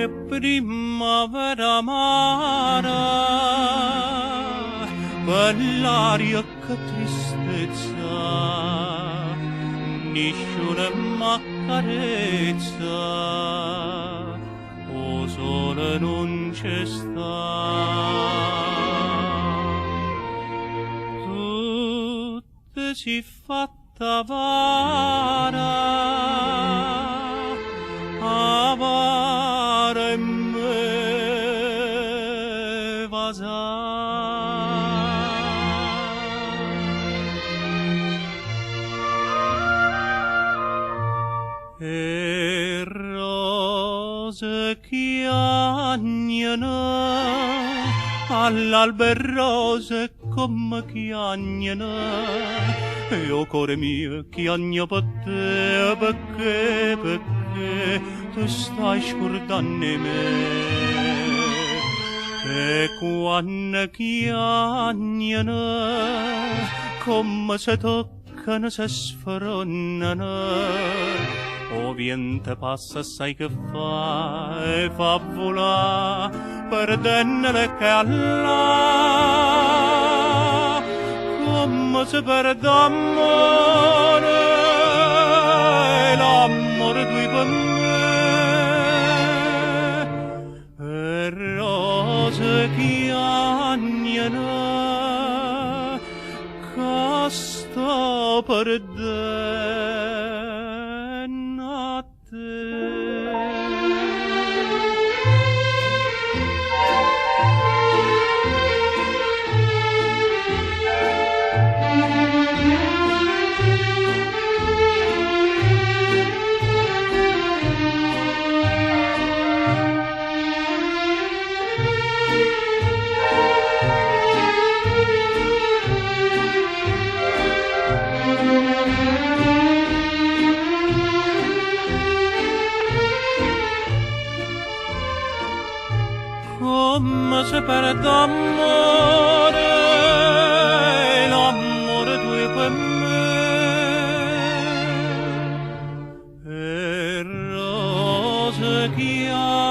primavera amara, per l'aria che tristezza, nisciune m'accarezza, o sole non c'è sta. Tutte si fatta vara, avara e me vasa. E rose chiagnano all'alber rose come chiagnano, e o cuore mio chiagna per te, perché tu stai scordando me. E quando chiagnano come se toccano, se sfornano, o vento passa, sai che fa, e fa volà, perdendole che là, come se perde amore, l'amore tui per me. E rose chiagnano, che sto perdendo a te. Come se perde amore, l'amore tui per me. E rose chiare